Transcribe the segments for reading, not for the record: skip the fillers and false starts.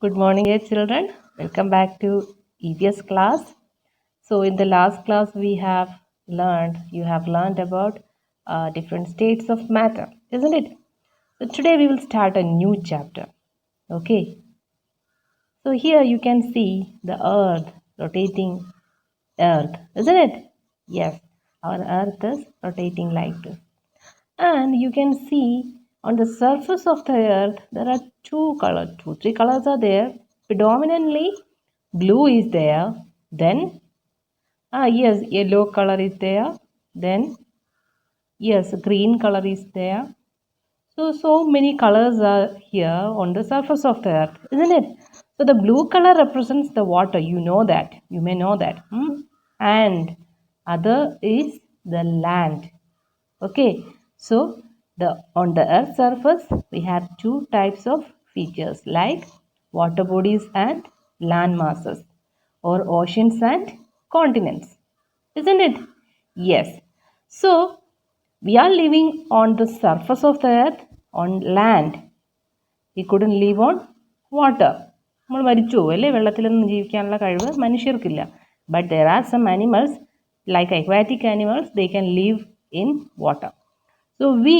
Good morning, dear children. Welcome back to EVS class. So, in the last class, you have learned about different states of matter, isn't it? So, today we will start a new chapter. Okay. So, here you can see the earth rotating earth, isn't it? Yes, our earth is rotating like this. And you can see on the surface of the earth there are three colors are there. Predominantly blue is there. Then yes, yellow color is there. Then yes, green color is there. So many colors are here on the surface of the earth, isn't it? So the blue color represents the water. You know that. You may know that. And other is the land. Okay, so on the earth's surface we have two types of features like water bodies and land masses, or oceans and continents, isn't it? Yes. So we are living on the surface of the earth on land. We couldn't live on water. നമ്മൾ മരിച്ചു പോകും അല്ലേ, വെള്ളത്തിലൊന്നും ജീവിക്കാനുള്ള കഴിവ് മനുഷ്യർക്കില്ല. But there are some animals like aquatic animals, they can live in water. So we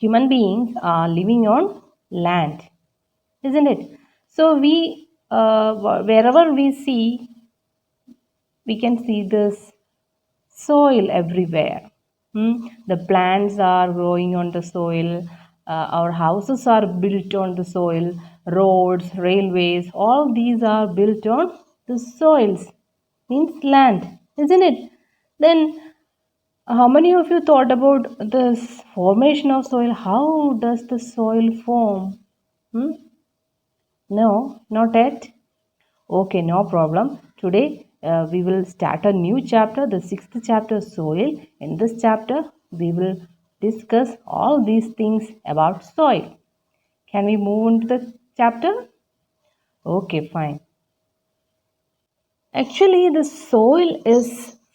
human beings are living on land, isn't it? So wherever we can see this soil everywhere. The plants are growing on the soil. Our houses are built on the soil. Roads, railways, all these are built on the soils, means land, isn't it? Then how many of you thought about this formation of soil? How does the soil form? No, not yet. Okay, no problem. Today we will start a new chapter, the sixth chapter, soil. In this chapter, we will discuss all these things about soil. Can we move on to the chapter? Okay, fine. Actually, the soil is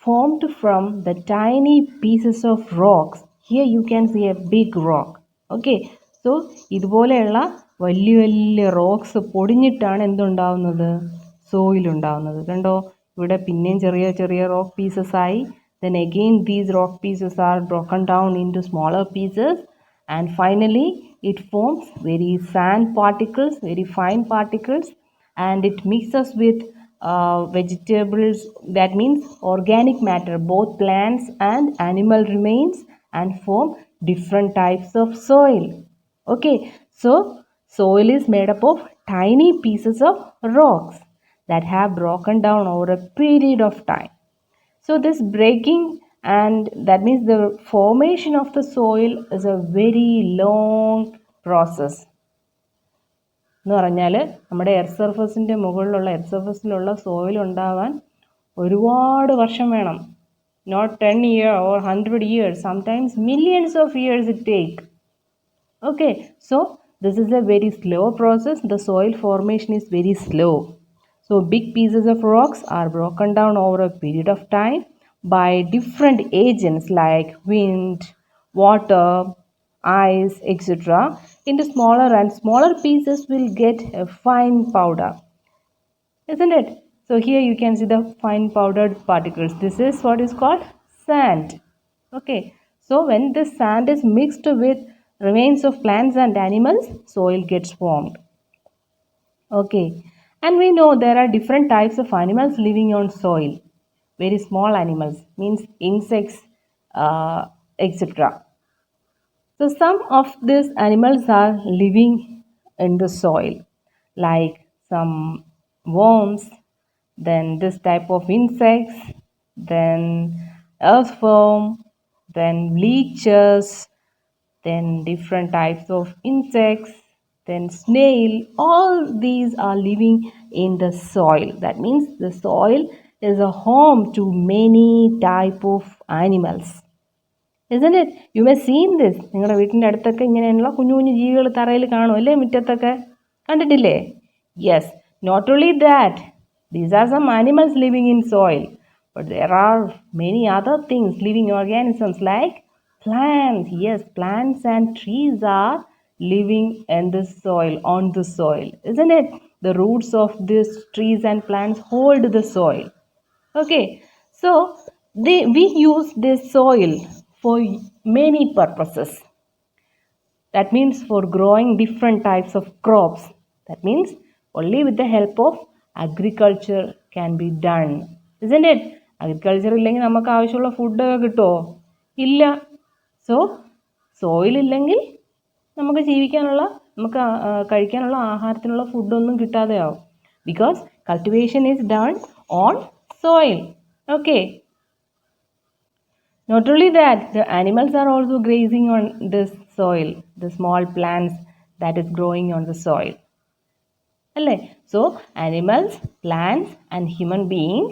formed from the tiny pieces of rocks. Here you can see a big rock. Okay, so ഇതുപോലെയുള്ള വലിയ വലിയ rocks പൊടിഞ്ഞിട്ടാണ് എന്തുണ്ടാവുന്നത്, soil ഉണ്ടാവുന്നത്. കണ്ടോ, ഇവിടെ പിന്നെയും ചെറിയ ചെറിയ rock pieces ആയി. Then again these rock pieces are broken down into smaller pieces, and finally it forms very sand particles, very fine particles, and it mixes with vegetables, that means organic matter, both plants and animal remains, and form different types of soil. Okay, so soil is made up of tiny pieces of rocks that have broken down over a period of time. So this breaking, and that means the formation of the soil, is a very long process. എന്ന് പറഞ്ഞാൽ നമ്മുടെ earth സർഫസിൻ്റെ മുകളിലുള്ള earth സർഫസിലുള്ള soil ഉണ്ടാവാൻ ഒരുപാട് വർഷം വേണം. Not 10 years or 100 years, sometimes millions of years it take. Okay, so this is a very slow process. The soil formation is very slow. So big pieces of rocks are broken down over a period of time by different agents like wind, water, ice, etc. into smaller and smaller pieces will get a fine powder, isn't it? So here you can see the fine powdered particles. This is what is called sand. Okay, so when this sand is mixed with remains of plants and animals, soil gets formed. Okay, and we know there are different types of animals living on soil. Very small animals, means insects, etc. So some of these animals are living in the soil, like some worms, then this type of insects, then earthworm, then leeches, then different types of insects, then snail. All these are living in the soil. That means the soil is a home to many type of animals. Isn't it? You may seen this. നിങ്ങളുടെ വീട്ടിൻ്റെ അടുത്തൊക്കെ ഇങ്ങനെയുള്ള കുഞ്ഞു കുഞ്ഞു ജീവികൾ തറയിൽ കാണും അല്ലേ, മുറ്റത്തൊക്കെ കണ്ടിട്ടില്ലേ? Yes, not only that, these are some animals living in soil, but there are many other things, living organisms like plants. Yes, plants and trees are living in the soil, on the soil, isn't it? The roots of these trees and plants hold the soil. Okay, so we use this soil for many purposes. That means for growing different types of crops. That means only with the help of agriculture can be done. Isn't it? Agriculture ഇല്ലെങ്കിൽ നമുക്ക് ആവശ്യമുള്ള food കിട്ടുമോ? ഇല്ല. So soil ഇല്ലെങ്കിൽ നമുക്ക് ജീവിക്കാനുള്ള നമുക്ക് കഴിക്കാനുള്ള ആഹാരത്തിനുള്ള ഫുഡൊന്നും കിട്ടാതെയാവും. Because cultivation is done on soil. Okay. Not only that, the animals are also grazing on this soil, the small plants that is growing on the soil. So, animals, plants and human beings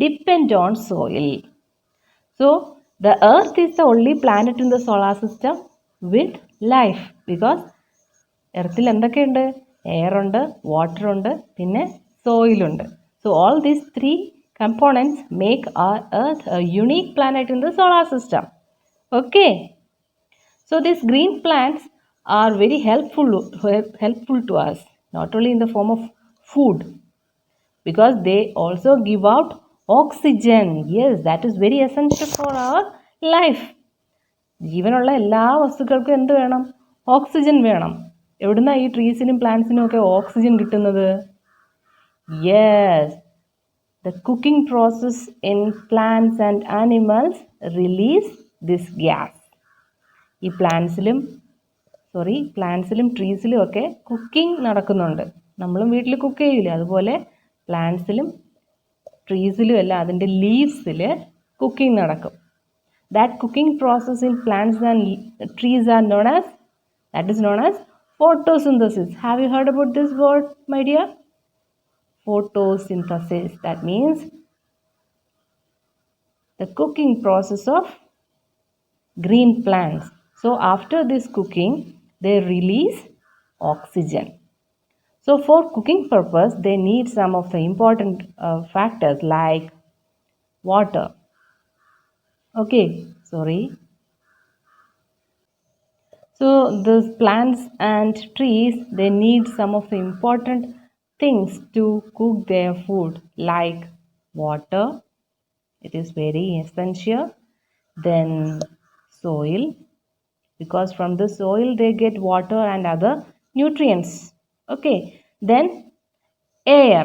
depend on soil. So, the earth is the only planet in the solar system with life because എർത്തിൽ എന്തൊക്കെയുണ്ട്? Air ഉണ്ട്, water ഉണ്ട്, പിന്നെ soil ഉണ്ട്. So, all these three components make our earth a unique planet in the solar system. Okay. So these green plants are very helpful to us, not only in the form of food, because they also give out oxygen. Yes, that is very essential for our life. ജീവനുള്ള എല്ലാ വസ്തുക്കൾക്കും എന്ത് വേണം? Oxygen വേണം. എവിടുന്നാ ഈ ട്രീസിനും പ്ലാന്റ്സിനും ഒക്കെ oxygen കിട്ടുന്നത്? Yes, the cooking process in plants and animals release this gas. ഈ പ്ലാന്റ്സിലും ട്രീസിലും ഒക്കെ കുക്കിംഗ് നടക്കുന്നുണ്ട്. നമ്മളും വീട്ടിൽ കുക്ക് ചെയ്യില്ലേ, അതുപോലെ പ്ലാന്റ്സിലും ട്രീസിലും എല്ലാം അതിൻ്റെ ലീവ്സിൽ കുക്കിംഗ് നടക്കും. That cooking process in plants and trees are known as photosynthesis. Have you heard about this word, my dear? Photosynthesis. That means the cooking process of green plants. So after this cooking, they release oxygen. So for cooking purpose, they need some of the important factors like water. Okay, sorry. So these plants and trees, they need some of the important things to cook their food like water. It is very essential. Then soil, because from the soil they get water and other nutrients. Okay. Then air,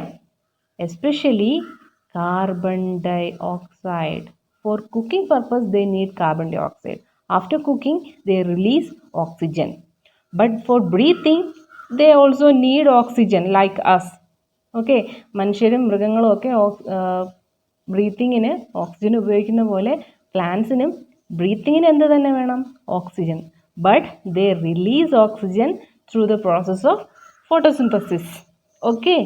especially carbon dioxide. For cooking purpose they need carbon dioxide. After cooking they release oxygen. But for breathing they also need oxygen like us. Okay, മനുഷ്യരും മൃഗങ്ങളും ഒക്കെ ബ്രീത്തിങ്ങിന് oxygen ഉപയോഗിക്കുന്ന പോലെ പ്ലാന്റ്സിനും ബ്രീത്തിങ്ങിന് എന്ത് തന്നെ വേണം? Oxygen. But they release oxygen through the process of photosynthesis. Okay,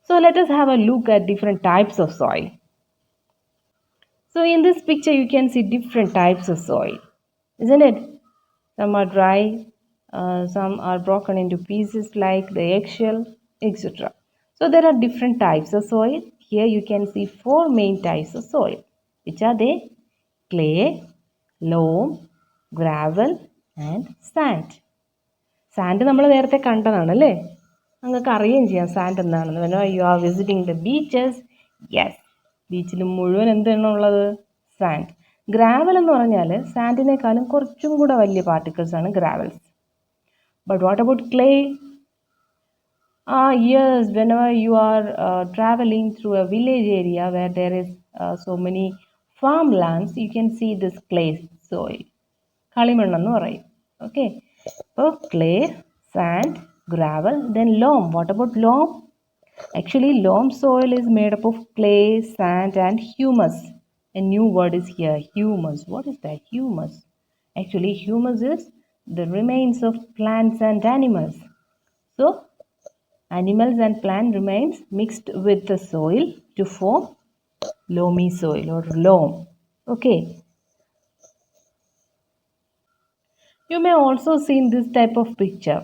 so let us have a look at different types of soil. So in this picture you can see different types of soil, isn't it? Some are dry, some are broken into pieces like the eggshell, etc. So there are different types of soil. Here you can see 4 main types of soil. Which are they? Clay, loam, gravel and sand. Sand നമ്മൾ നേരത്തെ കണ്ടതാണ് അല്ലേ? നിങ്ങൾക്ക് അറിയുകയും ചെയ്യാം sand എന്താണെന്ന്. when you are visiting the beaches, yes, ബീച്ചിൽ മുഴുവൻ എന്താണ് ഉള്ളത്? സാൻഡ്. ഗ്രാവൽ എന്ന് പറഞ്ഞാൽ സാൻഡിനേക്കാളും കുറച്ചും കൂടെ വലിയ പാർട്ടിക്കിൾസ് ആണ് gravels. But what about clay? Yes, whenever you are traveling through a village area where there is so many farmlands, you can see this clay soil. കളിമണ്ണെന്ന് പറയും. Okay, so clay, sand, gravel, then loam. What about loam? Actually, loam soil is made up of clay, sand and humus. A new word is here, humus. What is that? Humus. Actually, humus is the remains of plants and animals. So animals and plant remains mixed with the soil to form loamy soil or loam. Okay. You may also see in this type of picture.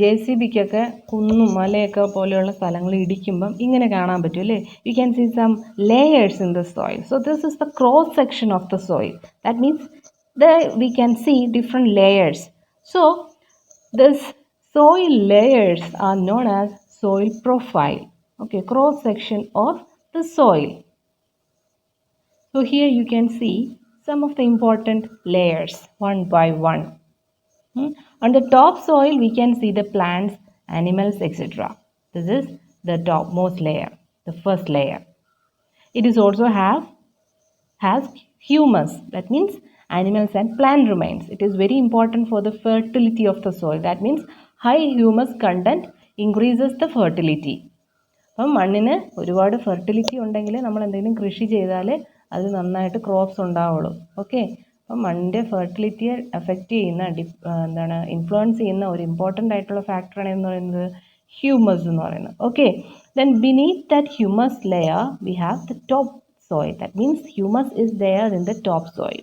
JCBക്കൊക്കെ കുന്നും മലയൊക്കെ പോലെയുള്ള സ്ഥലങ്ങൾ ഇടിക്കുമ്പം ഇങ്ങനെ കാണാൻ പറ്റും അല്ലേ? You can see some layers in the soil. So this is the cross section of the soil. That means there we can see different layers. So This soil layers are known as soil profile. Okay, cross section of the soil. So here you can see some of the important layers one by one. On the top soil, we can see the plants, animals, etc. This is the topmost layer, the first layer. It is also has humus. That means animals and plant remains. It is very important for the fertility of the soil. That means high humus content increases the fertility. അപ്പം മണ്ണിന് ഒരുപാട് fertility ഉണ്ടെങ്കിൽ നമ്മൾ എന്തെങ്കിലും കൃഷി ചെയ്താൽ അത് നന്നായിട്ട് ക്രോപ്സ് ഉണ്ടാവുള്ളൂ. ഓക്കെ, അപ്പം മണ്ണിൻ്റെ ഫെർട്ടിലിറ്റിയെ അഫക്റ്റ് ചെയ്യുന്ന എന്താണ് ഇൻഫ്ലുവൻസ് ചെയ്യുന്ന ഒരു ഇമ്പോർട്ടൻ്റ് ആയിട്ടുള്ള ഫാക്ടറാണ് എന്ന് പറയുന്നത് ഹ്യൂമസ് എന്ന് പറയുന്നത്. Okay, then beneath that humus layer we have the top soil. That means humus is there in the top soil.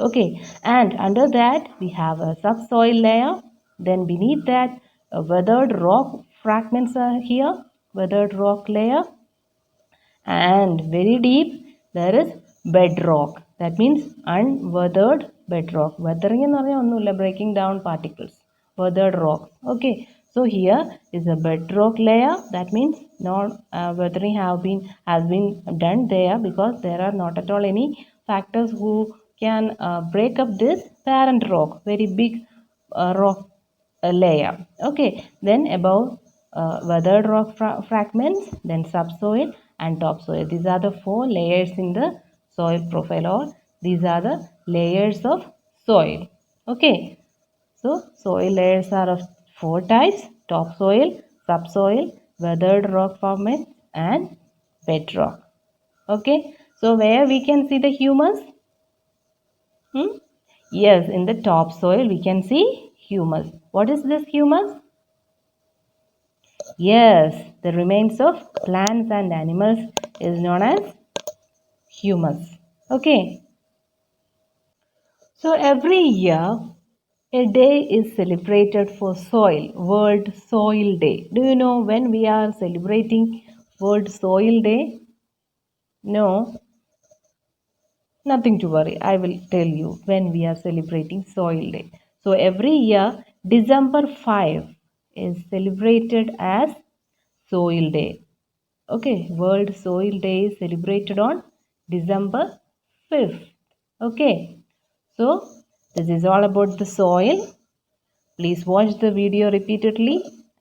Okay, and under that we have a subsoil layer. Then beneath that weathered rock fragments are here, weathered rock layer, and very deep there is bedrock. That means unweathered bedrock. Weathering എന്ന് പറഞ്ഞാൽ ഒന്നുമില്ല, breaking down particles, weathered rock. Okay, so here is a bedrock layer. That means not weathering has been done there because there are not at all any factors who can break up this parent rock, very big rock layer. Okay, then above weathered rock fragments, then subsoil and topsoil. These are the 4 layers in the soil profile, or these are the layers of soil. Okay, so soil layers are of 4 types: topsoil, subsoil, weathered rock fragments, and bedrock. Okay, so where we can see the humus? Yes, in the topsoil we can see humus. What is this humus? Yes, the remains of plants and animals is known as humus. Okay, so every year a day is celebrated for soil, World Soil Day. Do you know when we are celebrating World Soil Day? No, nothing to worry. I will tell you when we are celebrating Soil Day. So every year December 5 is celebrated as Soil Day. Okay, World Soil Day is celebrated on December 5th. Okay, so this is all about the soil. Please watch the video repeatedly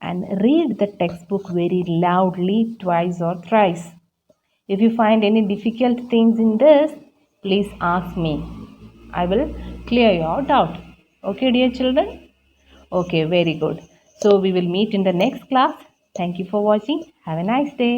and read the textbook very loudly twice or thrice. If you find any difficult things in this, please ask me. I will clear your doubt. Okay, dear children? Okay, very good. So we will meet in the next class. Thank you for watching. Have a nice day.